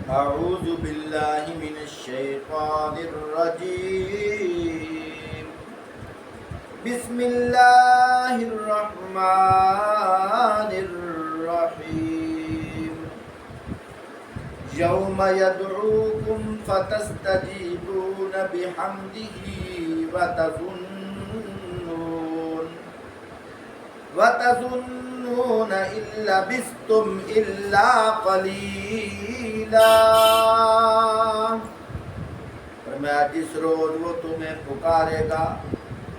أعوذ بالله من الشيطان الرجيم. بسم الله الرحمن الرحيم. يوم يدعوكم فتستجيبون بحمده وتظنون إن لبثتم إلا قليلا. فرمایا جس روز وہ تمہیں پکارے گا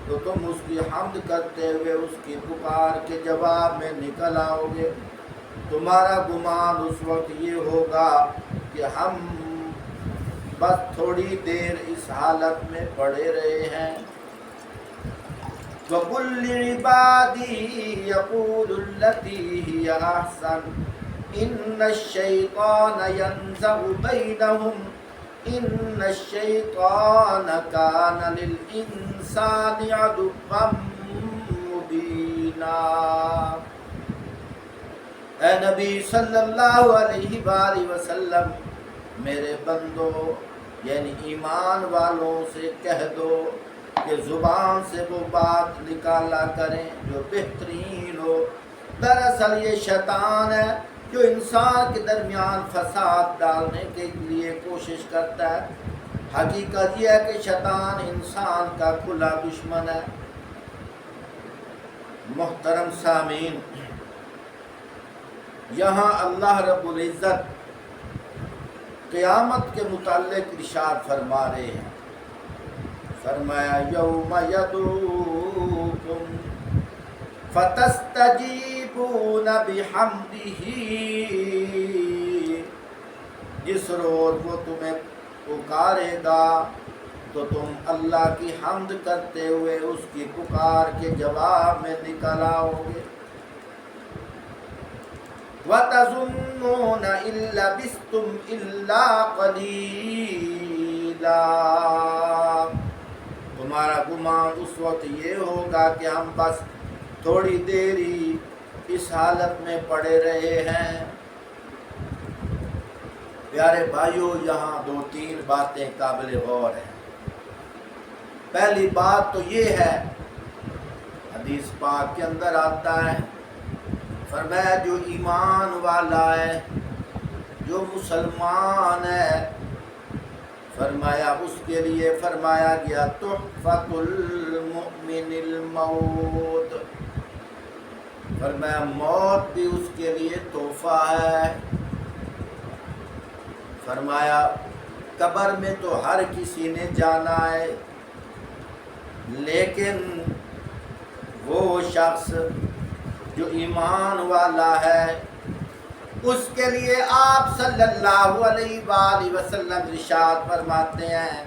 تو تم اس کی حمد کرتے ہوئے اس کی پکار کے جواب میں نکل آؤ گے. تمہارا گمان اس وقت یہ ہوگا کہ ہم بس تھوڑی دیر اس حالت میں پڑے رہے ہیں. وَقُلْ لِعِبَادِي يَقُولُوا الَّتِي هِيَ أَحْسَنُ إِنَّ الشَّيْطَانَ يَنزَغُ بَيْنَهُمْ إِنَّ الشَّيْطَانَ كَانَ لِلْإِنسَانِ عَدُوًّا مُبِينًا. اے نبی صلی اللہ علیہ وآلہ وسلم، میرے بندو یعنی ایمان والوں سے کہہ دو کہ زبان سے وہ بات نکالا کریں جو بہترین ہو. دراصل یہ شیطان ہے جو انسان کے درمیان فساد ڈالنے کے لیے کوشش کرتا ہے. حقیقت یہ ہے کہ شیطان انسان کا کھلا دشمن ہے. محترم سامعین، یہاں اللہ رب العزت قیامت کے متعلق ارشاد فرما رہے ہیں. فرمایا یوم یدعوکم فتستجیبون بحمدہ، جس روز وہ تمہیں پکارے گا تو تم اللہ کی حمد کرتے ہوئے اس کی پکار کے جواب میں نکل آؤ گے. وَتَظُنُّونَ إِن لَّبِثْتُمْ إِلَّا قَلِيلًا. تمہارا گمان اس وقت یہ ہوگا کہ ہم بس تھوڑی دیر ہی اس حالت میں پڑے رہے ہیں. پیارے بھائیو، یہاں دو تین باتیں قابل غور ہیں. پہلی بات تو یہ ہے، حدیث پاک کے اندر آتا ہے، فرمایا جو ایمان والا ہے، جو مسلمان ہے، فرمایا اس کے لیے فرمایا گیا تحفۃ المؤمن الموت. فرمایا موت بھی اس کے لیے تحفہ ہے. فرمایا قبر میں تو ہر کسی نے جانا ہے، لیکن وہ شخص جو ایمان والا ہے اس کے لیے آپ صلی اللہ علیہ وآلہ وسلم ارشاد فرماتے ہیں،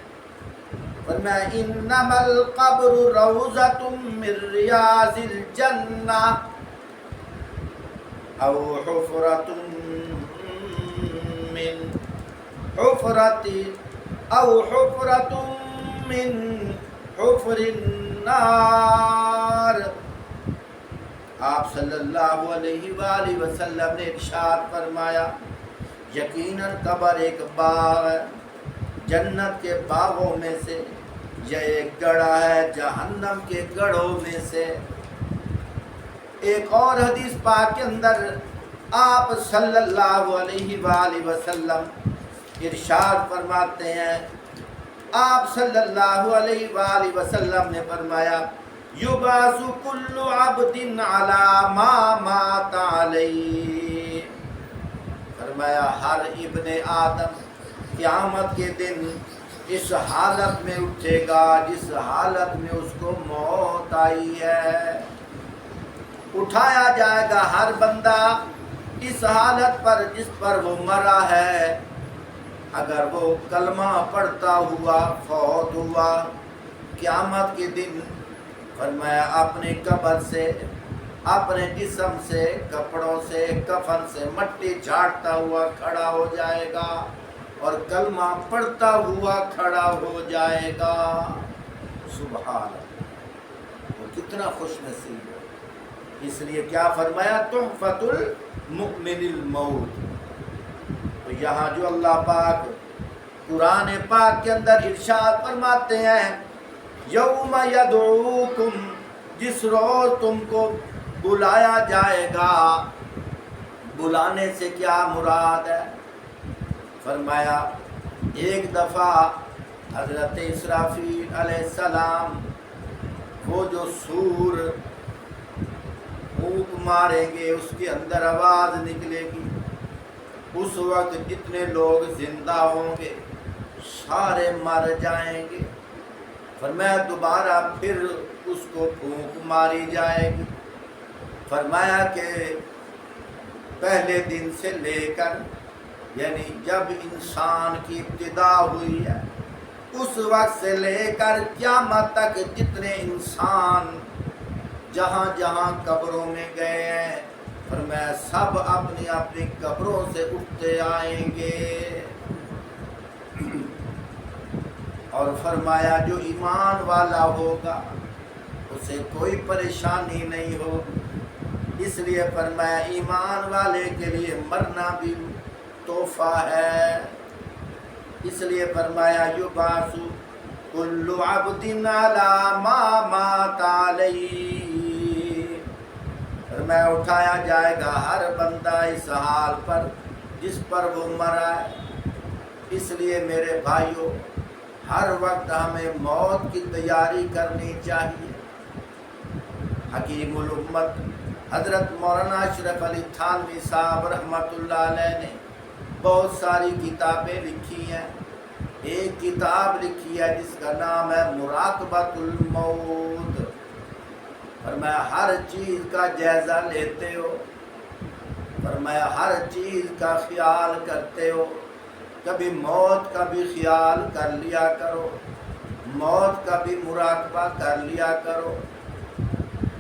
فرمایا انما القبر روضۃ من ریاض الجنہ او حفرۃ من حفر النار. آپ صلی اللہ علیہ وآلہ وسلم نے ارشاد فرمایا یقیناً قبر ایک باغ ہے جنت کے باغوں میں سے، یہ ایک گڑھا ہے جہنم کے گڑھوں میں سے. ایک اور حدیث پاک کے اندر آپ صلی اللہ علیہ وآلہ وسلم ارشاد فرماتے ہیں، آپ صلی اللہ علیہ وآلہ وسلم نے فرمایا یبعث کل عبد علی ما مات علیہ. فرمایا ہر ابن آدم قیامت کے دن اس حالت میں اٹھے گا جس حالت میں اس کو موت آئی ہے. اٹھایا جائے گا ہر بندہ اس حالت پر جس پر وہ مرا ہے. اگر وہ کلمہ پڑھتا ہوا فوت ہوا قیامت کے دن، فرمایا اپنے قبر سے، اپنے جسم سے، کپڑوں سے، کفن سے مٹی جھاڑتا ہوا کھڑا ہو جائے گا اور کلمہ پڑھتا ہوا کھڑا ہو جائے گا. سبحان اللہ، وہ کتنا خوش نصیب ہے. اس لیے کیا فرمایا تحفۃ المؤمن الموت. تو یہاں جو اللہ پاک قرآن پاک کے اندر ارشاد فرماتے ہیں یوم یدعوکم، جس روز تم کو بلایا جائے گا، بلانے سے کیا مراد ہے؟ فرمایا ایک دفعہ حضرت اسرافیل علیہ السلام وہ جو سور پھونک ماریں گے، اس کے اندر آواز نکلے گی، اس وقت جتنے لوگ زندہ ہوں گے سارے مر جائیں گے۔ فرمایا دوبارہ پھر اس کو پھونک ماری جائے گی۔ فرمایا کہ پہلے دن سے لے کر، یعنی جب انسان کی ابتدا ہوئی ہے اس وقت سے لے کر قیامت تک جتنے انسان جہاں جہاں قبروں میں گئے ہیں، فرمایا سب اپنی اپنی قبروں سے اٹھتے آئیں گے۔ اور فرمایا جو ایمان والا ہوگا اسے کوئی پریشانی نہیں ہوگی، اس لیے فرمایا ایمان والے کے لیے مرنا بھی تحفہ ہے۔ اس لیے فرمایا یبعث کل عبد علی ما مات علیہ، فرمایا اٹھایا جائے گا ہر بندہ اس حال پر جس پر وہ مرا ہے۔ اس لیے میرے بھائیوں ہر وقت ہمیں موت کی تیاری کرنی چاہیے۔ حکیم الامت حضرت مولانا اشرف علی تھانوی صاحب رحمۃ اللہ علیہ نے بہت ساری کتابیں لکھی ہیں۔ ایک کتاب لکھی ہے جس کا نام ہے مراقبۃ الموت۔ فرمایا ہر چیز کا جائزہ لیتے ہو، فرمایا ہر چیز کا خیال کرتے ہو، کبھی موت کا بھی خیال کر لیا کرو، موت کا بھی مراقبہ کر لیا کرو۔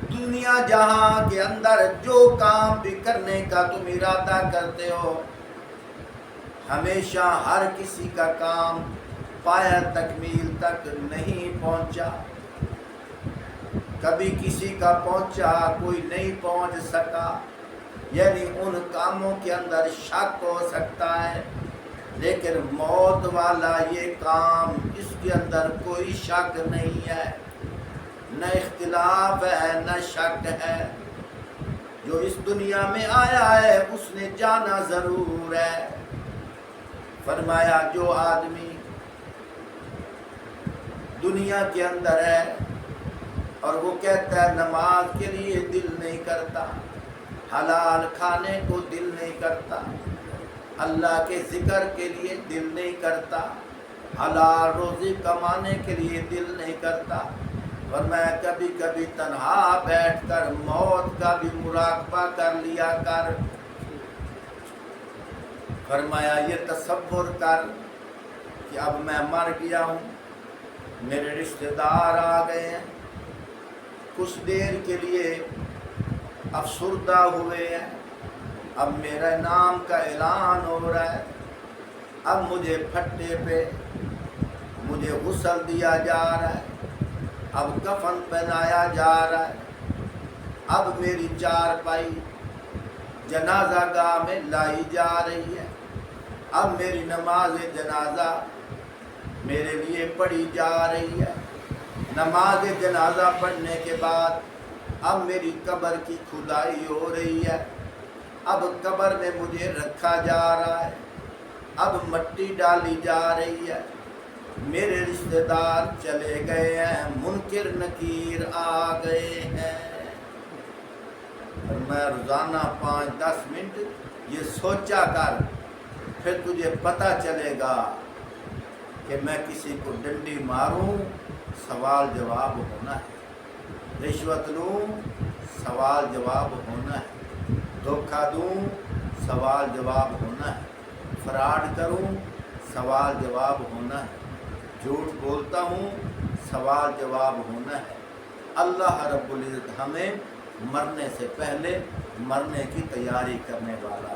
دنیا جہاں کے اندر جو کام بھی کرنے کا تم ارادہ کرتے ہو، ہمیشہ ہر کسی کا کام پایہ تکمیل تک نہیں پہنچا، کبھی کسی کا پہنچا کوئی نہیں پہنچ سکا، یعنی ان کاموں کے اندر شک ہو سکتا ہے، لیکن موت والا یہ کام اس کے اندر کوئی شک نہیں ہے، نہ اختلاف ہے نہ شک ہے۔ جو اس دنیا میں آیا ہے اس نے جانا ضرور ہے۔ فرمایا جو آدمی دنیا کے اندر ہے اور وہ کہتا ہے نماز کے لیے دل نہیں کرتا، حلال کھانے کو دل نہیں کرتا، اللہ کے ذکر کے لیے دل نہیں کرتا، حلال روزی کمانے کے لیے دل نہیں کرتا، فرمایا کبھی کبھی تنہا بیٹھ کر موت کا بھی مراقبہ کر لیا کر۔ فرمایا یہ تصور کر کہ اب میں مر گیا ہوں، میرے رشتہ دار آ گئے ہیں، کچھ دیر کے لیے افسردہ ہوئے ہیں، اب میرے نام کا اعلان ہو رہا ہے، اب مجھے پھٹے پہ مجھے غسل دیا جا رہا ہے، اب کفن پہنایا جا رہا ہے، اب میری چارپائی جنازہ گاہ میں لائی جا رہی ہے، اب میری نماز جنازہ میرے لیے پڑھی جا رہی ہے، نماز جنازہ پڑھنے کے بعد اب میری قبر کی کھدائی ہو رہی ہے، اب قبر میں مجھے رکھا جا رہا ہے، اب مٹی ڈالی جا رہی ہے، میرے رشتہ دار چلے گئے ہیں، منکر نکیر آ گئے ہیں۔ اور میں روزانہ 5-10 منٹ یہ سوچا کر، پھر تجھے پتہ چلے گا کہ میں کسی کو ڈنڈی ماروں سوال جواب ہونا ہے، رشوت لوں سوال جواب ہونا ہے، دھوکہ دوں سوال جواب ہونا ہے، فراڈ کروں سوال جواب ہونا ہے، جھوٹ بولتا ہوں سوال جواب ہونا ہے۔ اللہ رب العزت ہمیں مرنے سے پہلے مرنے کی تیاری کرنے والا